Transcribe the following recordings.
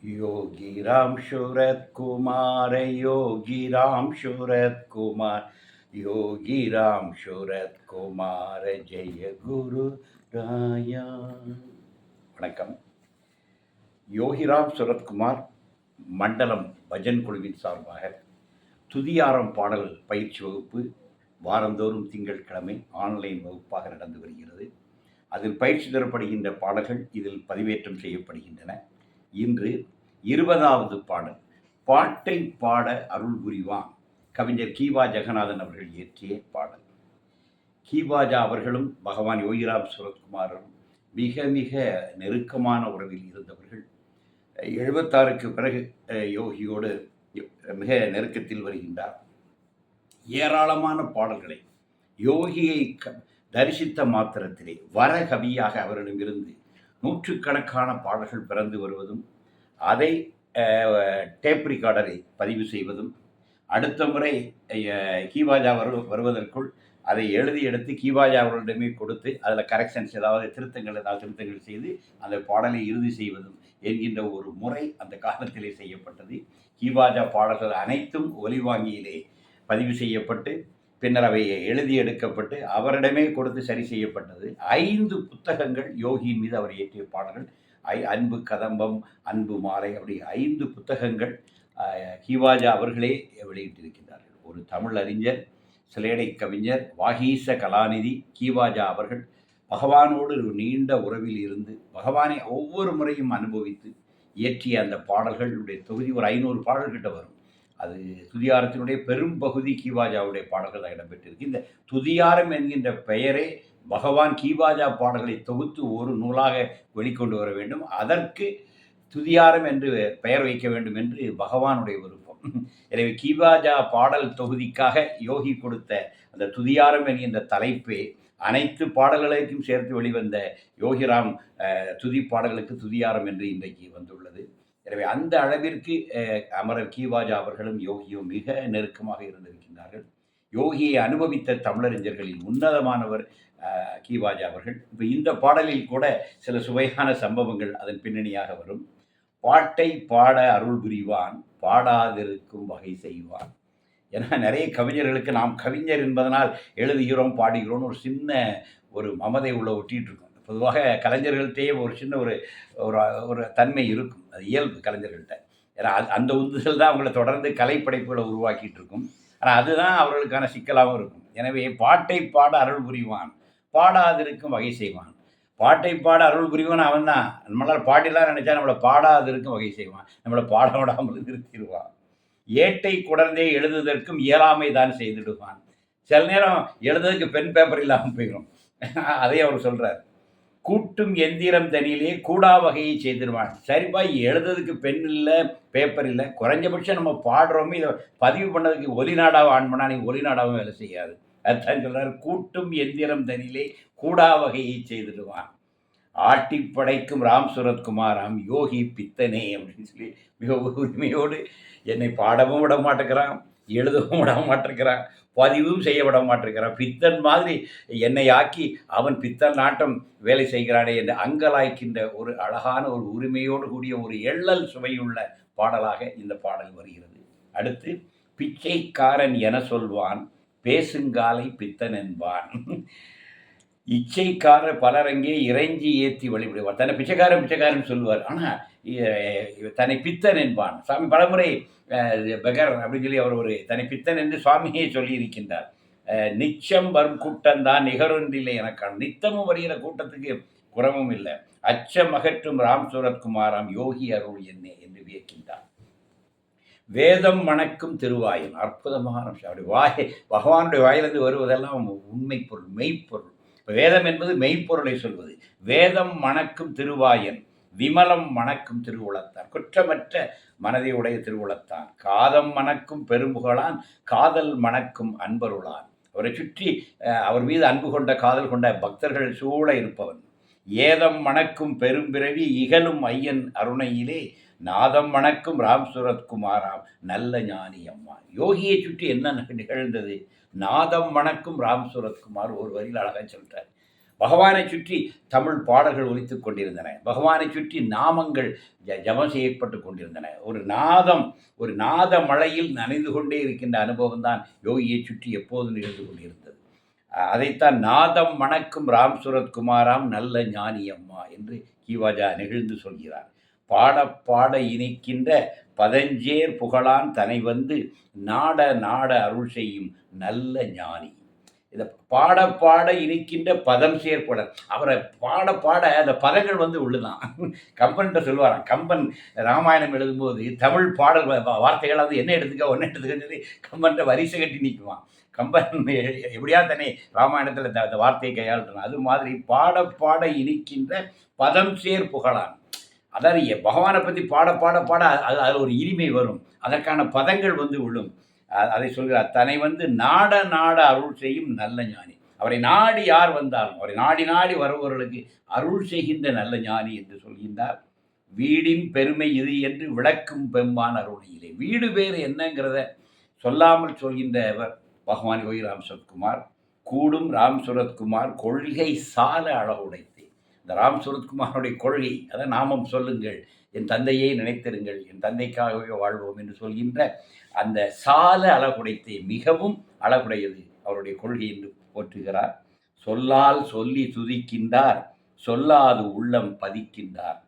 योगी राम शरद कुमार, योगी राम शरद कुमार, योगी राम शरद कुमार, जय गुरु राया. வணக்கம். யோகிராம் சுரத்குமார் மண்டலம் பஜன் குழுவின் சார்பாக துதியாரம் பாடல் பயிற்சி வகுப்பு வாரந்தோறும் திங்கட்கிழமை ஆன்லைன் வகுப்பாக நடந்து வருகிறது. அதில் பயிற்சி தரப்படுகின்ற பாடல்கள் இதில் பதிவேற்றம் செய்யப்படுகின்றன. இன்று 20வது பாடல், பாட்டை பாட அருள் புரிவான், கவிஞர் கீவா ஜெகநாதன் அவர்கள் இயற்றிய பாடல். கீவாஜா அவர்களும் பகவான் யோகிராம் சுரத்குமாரும் மிக மிக நெருக்கமான உறவில் இருந்தவர்கள். 76க்கு பிறகு யோகியோடு மிக நெருக்கத்தில் வருகின்றார். ஏராளமான பாடல்களை யோகியை தரிசித்த மாத்திரத்திலே வரகவியாக அவரிடமிருந்து நூற்றுக்கணக்கான பாடல்கள் பிறந்து வருவதும், அதை டேப் ரிகார்டரை பதிவு செய்வதும், அடுத்த முறை கீவாஜா வருவதற்குள் அதை எழுதி எடுத்து கீவாஜா அவர்களிடமே கொடுத்து அதில் கரெக்ஷன்ஸ் ஏதாவது திருத்தங்கள் செய்து அந்த பாடலை இறுதி செய்வதும் என்கின்ற ஒரு முறை அந்த காலத்திலே செய்யப்பட்டது. கீவாஜா பாடல்கள் அனைத்தும் ஒலிவாங்கியிலே பதிவு செய்யப்பட்டு பின்னர் அவை எழுதி எடுக்கப்பட்டு அவரிடமே கொடுத்து சரி செய்யப்பட்டது. 5 புத்தகங்கள் யோகியின் மீது அவர் இயற்றிய பாடல்கள், அன்பு கதம்பம், அன்பு மாலை, அப்படி 5 புத்தகங்கள் கீவாஜா அவர்களே வெளியிட்டிருக்கிறார்கள். ஒரு தமிழ் அறிஞர், சிலேடை கவிஞர், வாகீச கலாநிதி கீவாஜா அவர்கள் பகவானோடு நீண்ட உறவில் இருந்து பகவானை ஒவ்வொரு முறையும் அனுபவித்து இயற்றிய அந்த பாடல்களுடைய தொகுதி ஒரு 500 பாடல்கிட்ட வரும். அது துதியாரத்தினுடைய பெரும் பகுதி கீவாஜாவுடைய பாடல்கள் தான் இடம்பெற்றிருக்கு. இந்த துதியாரம் என்கின்ற பெயரே பகவான் கீவாஜா பாடல்களை தொகுத்து ஒரு நூலாக வெளிக்கொண்டு வர வேண்டும், அதற்கு துதியாரம் என்று பெயர் வைக்க வேண்டும் என்று பகவானுடைய விருப்பம். எனவே கீவாஜா பாடல் தொகுதிக்காக யோகி கொடுத்த அந்த துதியாரம் என்கின்ற தலைப்பே அனைத்து பாடல்களுக்கும் சேர்த்து வெளிவந்த யோகிராம் துதி பாடல்களுக்கு துதியாரம் என்று இன்றைக்கு வந்துள்ளது. எனவே அந்த அளவிற்கு அமரர் கீவாஜா அவர்களும் யோகியும் மிக நெருக்கமாக இருந்திருக்கின்றார்கள். யோகியை அனுபவித்த தமிழறிஞர்களில் உன்னதமானவர் கீவாஜா அவர்கள். இப்போ இந்த பாடலில் கூட சில சுவையான சம்பவங்கள் அதன் பின்னணியாக வரும். பாட்டை பாட அருள் புரிவான், பாடாதிருக்கும் வகை செய்வான். ஏன்னா நிறைய கவிஞர்களுக்கு நாம் கவிஞர் என்பதனால் எழுதுகிறோம் பாடுகிறோம் ஒரு மமதை உள்ள ஒட்டிகிட்டு இருக்கோம். பொதுவாக கலைஞர்கள்ட்டே ஒரு சின்ன ஒரு தன்மை இருக்கும், அது இயல்பு கலைஞர்கள்ட்ட. ஏன்னா அந்த உந்துதல் தான் அவங்கள தொடர்ந்து கலைப்படைப்புகளை உருவாக்கிட்டு இருக்கும். ஆனால் அதுதான் அவர்களுக்கான சிக்கலாகவும் இருக்கும். எனவே பாட்டை பாட அருள் புரிவான், பாடாதிருக்கும் வகை செய்வான். பாட்டை பாட அருள் புரிவான் அவன் தான். நம்மளால் பாடிலாம் நினைச்சா நம்மளை பாடாதிருக்கும் வகை செய்வான், நம்மளை பாட விடாமல் நிறுத்திடுவான். ஏட்டை குடர்ந்தே எழுதுவதற்கும் இயலாமை தான் செய்துடுவான். சில நேரம் எழுதுறதுக்கு பென் பேப்பர் இல்லாமல் போயிடும், அதையும் அவர் சொல்கிறார். கூட்டும் எந்திரம் தனியிலே கூடா வகையை செய்திருவான். சரிப்பா, எழுதுறதுக்கு பென் இல்லை, பேப்பர் இல்லை, குறைஞ்சபட்சம் நம்ம பாடுறோமே, இதை பதிவு பண்ணதுக்கு ஒலிநாடாவை ஆன் பண்ணால் நீங்கள் ஒலிநாடாவும் வேலை செய்யாது. அதுதான் சொல்கிறார், கூட்டும் எந்திரம் தனியிலே கூடா வகையை செய்திடுவான். ஆட்டி படைக்கும் ராம் சுரத்குமாராம் யோகி பித்தனே அப்படின்னு சொல்லி மிக உரிமையோடு என்னை பாடவும் விட மாட்டேங்கிறான், எழுதவும் விட மாட்டேங்கிறான், பதிவும் செய்ய விட மாட்டேங்கிறான். பித்தன் மாதிரி என்னை ஆக்கி அவன் பித்தன் நாட்டம் வேலை செய்கிறானே என்று அங்கலாய்க்கின்ற ஒரு அழகான ஒரு உரிமையோடு கூடிய ஒரு எள்ளல் சுவையுள்ள பாடலாக இந்த பாடல் வருகிறது. அடுத்து, பிச்சைக்காரன் என சொல்வான், பேசுங்காலை பித்தன் என்பான். இச்சைக்காரர் பலரங்கே இறைஞ்சி ஏற்றி வழிபடுவார். தன்னை பிச்சைக்காரன் சொல்லுவார், ஆனால் தன்னை பித்தன் என்பான். சுவாமி பலமுறை பெகர் அப்படின்னு சொல்லி அவர் ஒரு தன்னை பித்தன் என்று சுவாமியே சொல்லி இருக்கின்றார். நிச்சம் வரும் கூட்டம்தான் நிகரொன்றில்லை எனக்கான. நித்தமும் வருகிற கூட்டத்துக்கு குறவும் இல்லை. அச்சம் அகற்றும் ராம் சுரத்குமாராம் யோகி அருள் என்னே என்று வியக்கின்றார். வேதம் மணக்கும் திருவாயன், அற்புதமான விஷயம். அப்படி பகவானுடைய வாயிலிருந்து வருவதெல்லாம் உண்மை பொருள், மெய்ப்பொருள். வேதம் என்பது மெய்ப்பொருளை சொல்வது. வேதம் மணக்கும் திருவாயன், விமலம் மணக்கும் திருவுளத்தான், குற்றமற்ற மனதை உடைய திருவுளத்தான், காதம் மணக்கும் பெரும்புகளான், காதல் மணக்கும் அன்பருளான். அவரை சுற்றி அவர் மீது அன்பு கொண்ட காதல் கொண்ட பக்தர்கள் சூழ இருப்பவன். ஏதம் மணக்கும் பெரும்பிறவி இகலும் ஐயன் அருணையிலே, நாதம் மணக்கும் ராம் சுரத்குமாராம் நல்ல ஞானி அம்மா. யோகியை சுற்றி என்ன நிகழ்ந்தது? நாதம் மணக்கும் ராம் சுரத்குமார் ஒரு வரியில் அழகாக சொல்கிறார். பகவானை சுற்றி தமிழ் பாடல்கள் ஒலித்துக் கொண்டிருந்தன. பகவானை சுற்றி நாமங்கள் ஜபம் செய்யப்பட்டு கொண்டிருந்தன. ஒரு நாத மழையில் நனைந்து கொண்டே இருக்கின்ற அனுபவம் தான் யோகியை சுற்றி எப்போதும் நிகழ்ந்து கொண்டிருந்தது. அதைத்தான் நாதம் மணக்கும் ராம் சுரத்குமாராம் நல்ல ஞானி அம்மா என்று கீவாஜா நெகிழ்ந்து சொல்கிறார். பாட பாட இனிக்கின்ற பதஞ்சேர் புகழான் தனை வந்து நாட நாட அருள் செய்யும் நல்ல ஞானி. இதை பாட பாட இனிக்கின்ற பதம் சேர்ப்படர். அவரை பாட பாட அந்த பதங்கள் வந்து உள்ளுதான். கம்பன்கிட்ட சொல்லுவாராம். கம்பன் ராமாயணம் எழுதும்போது தமிழ் பாடல் வார்த்தைகள் வந்து என்ன எடுத்துக்க ஒன்று எடுத்துக்கன்னு சொல்லி கம்பன்கிட்ட வரிசை கட்டி நிற்குவான். கம்பன் எப்படியா தானே ராமாயணத்தில் அந்த வார்த்தையை கையாளுறான். அது மாதிரி பாட பாட இனிக்கின்ற பதம் சேர் புகழான். அதாவது பகவானை பற்றி பாட பாட பாட அதில் ஒரு இனிமை வரும். அதற்கான பதங்கள் வந்து விழும். அதை சொல்கிறார். தன்னை வந்து நாட நாட அருள் செய்யும் நல்ல ஞானி. அவரை நாடி யார் வந்தாலும் அவரை நாடி நாடி வருபவர்களுக்கு அருள் செய்கின்ற நல்ல ஞானி என்று சொல்கின்றார். வீடின் பெருமை இது என்று விளக்கும் பெம்பான் அருணையிலே. வீடு பேர் என்னங்கிறத சொல்லாமல் சொல்கின்றவர் பகவான் யோகி ராம் சுரத்குமார். கூடும் ராம் சுரத்குமார் கொள்கை சால அழகுடைத்தே. இந்த ராம் சுரத்குமாருடைய கொள்கை, அதை நாமம் சொல்லுங்கள், என் தந்தையை நினைத்திருங்கள், என் தந்தைக்காகவே வாழ்வோம் என்று சொல்கின்ற அந்த சால அழகுடைத்தே மிகவும் அழகுடையது அவருடைய கொள்கை என்று போற்றுகிறார். சொல்லால் சொல்லி துதிக்கின்றார், சொல்லாது உள்ளம் பதிக்கின்றார்.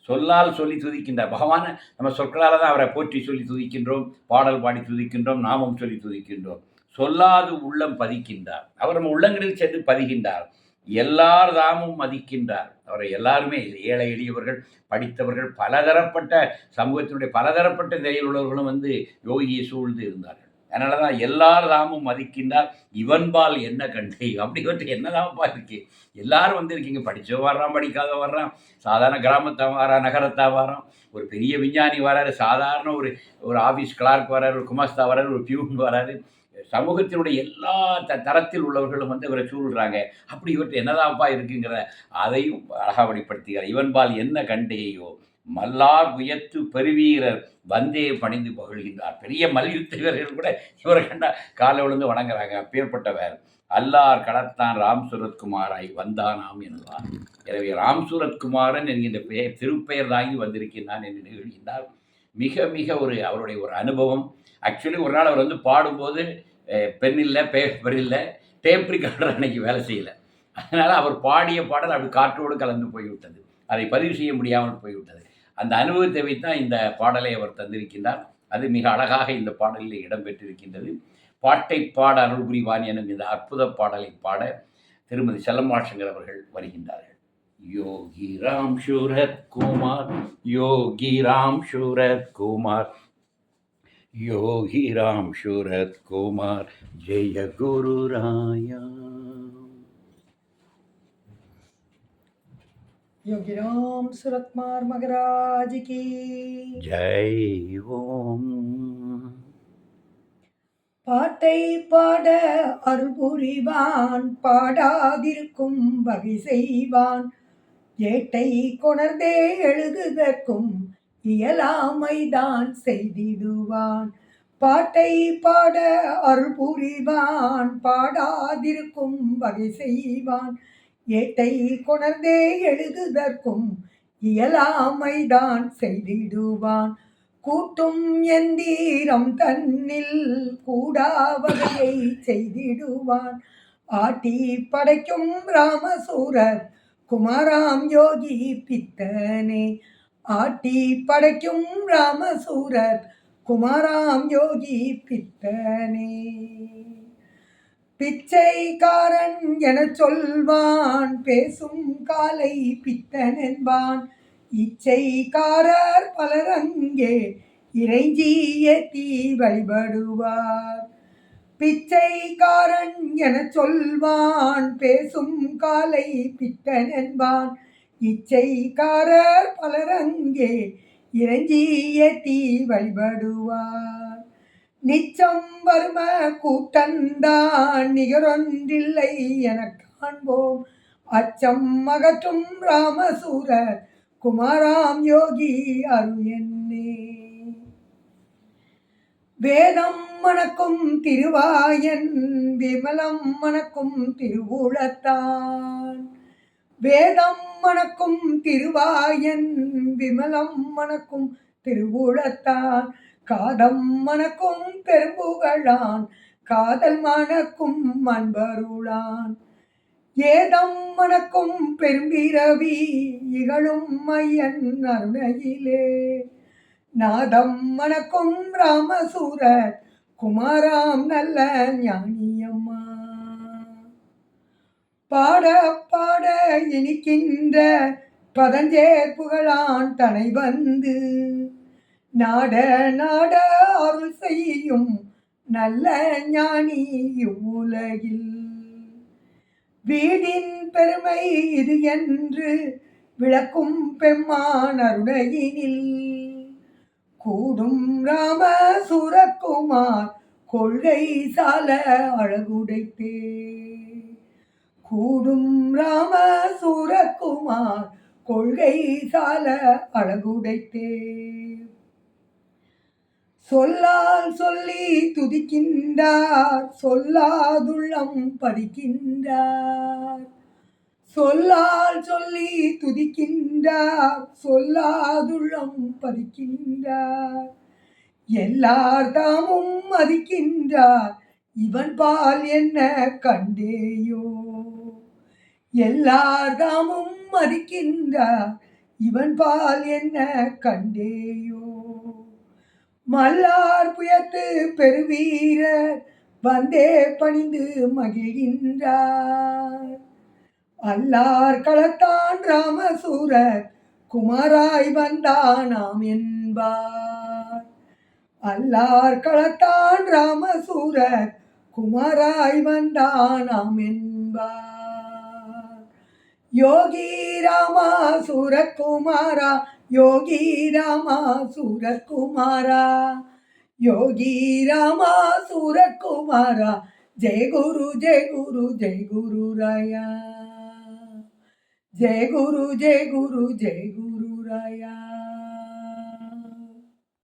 சொல்லால் சொல்லி துதிக்கின்றார். பகவானை நம்ம சொற்களால் தான் அவரை போற்றி சொல்லி துதிக்கின்றோம், பாடல் பாடி துதிக்கின்றோம், நாமம் சொல்லி துதிக்கின்றோம். சொல்லாது உள்ளம் பதிக்கின்றார். அவர் நம்ம உள்ளங்களில் சென்று பதிகின்றார். எல்லார் தாமும் மதிக்கின்றார். அவரை எல்லாருமே ஏழை எளியவர்கள், படித்தவர்கள், பலதரப்பட்ட சமூகத்தினுடைய பலதரப்பட்ட நிலையில் உள்ளவர்களும் வந்து யோகியை சூழ்ந்து இருந்தார்கள். அதனால தான் எல்லார் தாமும் மதிக்கின்றார். இவன்பால் என்ன கண்டை அப்படி என்னதான்ப்பா இருக்கு. எல்லாரும் வந்து இருக்கீங்க. படிச்ச வர்றான், படிக்காத வர்றான், சாதாரண கிராமத்தான் வரான், நகரத்தான் வரான், ஒரு பெரிய விஞ்ஞானி வராரு, சாதாரண ஒரு ஆஃபீஸ் கிளார்க் வராரு, ஒரு குமாஸ்தா வராரு, ஒரு பியூன் வராரு. சமூகத்தினுடைய எல்லா தரத்தில் உள்ளவர்களும் வந்து இவரை சூழ்கிறாங்க. அப்படி இவற்றை என்னதான்ப்பா இருக்குங்கிற அதையும் அழகாக வெளிப்படுத்துகிறார். இவன்பால் என்ன கண்டேயோ மல்லார் உயர்த்து பெருவீரர் வந்தே பணிந்து பகிழ்கின்றார். பெரிய மல்யுத்த வீரர்கள் கூட இவரை கண்டா காலை விழுந்து வணங்குறாங்க. அப்பேற்பட்டவர் அல்லார் களத்தான் ராம் சுரத்குமாராய் வந்தானாம் என்பார். எனவே ராம் சுரத்குமாரன் என்கின்ற திருப்பெயர் தாங்கி வந்திருக்கின்றான் என்று நிகழ்கின்றார். மிக மிக அவருடைய ஒரு அனுபவம். ஆக்சுவலி ஒரு நாள் அவர் வந்து பாடும்போது பென் இல்லை, பேப்பர் இல்லை, டேப் ரிகார்டர் அன்னைக்கு வேலை செய்யலை. அதனால் அவர் பாடிய பாடல் அப்படி காற்றோடு கலந்து போய்விட்டது. அதை பதிவு செய்ய முடியாமல் போய்விட்டது. அந்த அனுபவத்தை வைத்தான் இந்த பாடலை அவர் தந்திருக்கின்றார். அது மிக அழகாக இந்த பாடலில் இடம்பெற்றிருக்கின்றது. பாட்டை பாட அருள் புரிவான் எனும் இந்த அற்புத பாடலை பாட திருமதி செல்லம்மாள் அவர்கள் வருகின்றார்கள். யோகி ராம் சூரத் குமார், யோகி ராம் சூரத் குமார், योगी राम शूरत कुमार, जय गुरु राया। योगी राम सूरत कुमार महाराज की जय। ओम பாட்டை பாட அருள் புரிவான், பாடாதிருக்கும் வகை செய்வான், ஏட்டை கொணர்ந்தே எழுதுதற்கும் இயலாமைதான் செய்திடுவான். பாட்டை பாட அருள் புரிவான், பாடாதிருக்கும் வகை செய்வான், ஏட்டை கொணர்ந்தே எழுதுதற்கும் இயலாமைதான் செய்திடுவான். கூட்டும் எந்தீரம் தன்னில் கூடாவகையை செய்திடுவான். ஆட்டி படைக்கும் ராமசூரர் குமாராம் யோகி பித்தனே, ஆட்டி படைக்கும் ராமசூரர் குமாராம் யோகி பித்தனே. பிச்சைக்காரன் என சொல்வான், பேசும் காலை பித்தன் என்பான். இச்சைக்காரர் பலர் அங்கே இறைஞ்சி ஏத்தி வழிபடுவார். பிச்சைக்காரன் என சொல்வான், பேசும் காலை பித்தன் என்பான். இச்சைக்காரர் பலர் அங்கே இறைஞ்சி ஏத்தி வழிபடுவார். நிச்சம் வரும கூட்டந்தான் நிகரொன்றில்லை என காண்போம். அச்சம் அகற்றும் ராமசூரர் குமாராம் யோகி அருள் என்னே. வேதம் மணக்கும் திருவாயன், விமலம் மணக்கும் திருவுளத்தான், வேதம் மணக்கும் திருவாயன் விமலம் மணக்கும் திருவுளத்தான் காதம் மணக்கும் பெரும்புகழான் காதல் மணக்கும் அன்பருளான் ஏதம் மணக்கும் பெரும்பிறவி இகழும் மையன் அருணையிலே நாதம் மணக்கும் ராமசூரர் குமாராம் நல்ல ஞானியம்மா பாட பாட இனிக்கின்ற பதஞ்சேர்ப்புகளான் தனை வந்து நாட நாட அருள் செய்யும் நல்ல ஞானி இவ்வுலகில் வீடின் பெருமை இது என்று விளக்கும் பெம்மான் அருணையினில் கூடும் ராம சூரக்குமார் கொள்கை சால அழகுடைத்தே கூடும் ராம சூரக்குமார் கொள்கை சால அழகுடைத்தே சொல்லால் சொல்லி துதிக்கின்றார் சொல்லாதுள்ளம் பதிக்கின்றார் சொல்லால் சொல்லி துதிக்கின்றார் சொல்லாதுள்ளம் பதிக்கின்றார் எல்லார் தாமும் மதிக்கின்றார் இவன் பால் என்ன கண்டேயோ எல்லார் தாமும் மதிக்கின்றார் இவன் பால் என்ன கண்டேயோ மல்லார் புயத்து பெருவீரர் வந்தே பணிந்து மகிழ்கின்றார் அல்லார் களத்தான் ராமசூரர் குமாராய் வந்தானாம் என்பார் அல்லார் களத்தான் ராமசூரர் குமாராய் வந்தானாம் என்பார் யோகி ராமா சூரகுமாரா யோகி ராமா சூரகுமாரா யோகி ராமா சூரகுமாரா ஜெய குரு ஜெய குரு ஜெய குரு ராயா ஜெய குரு ஜெய குரு ஜெய குரு ராயா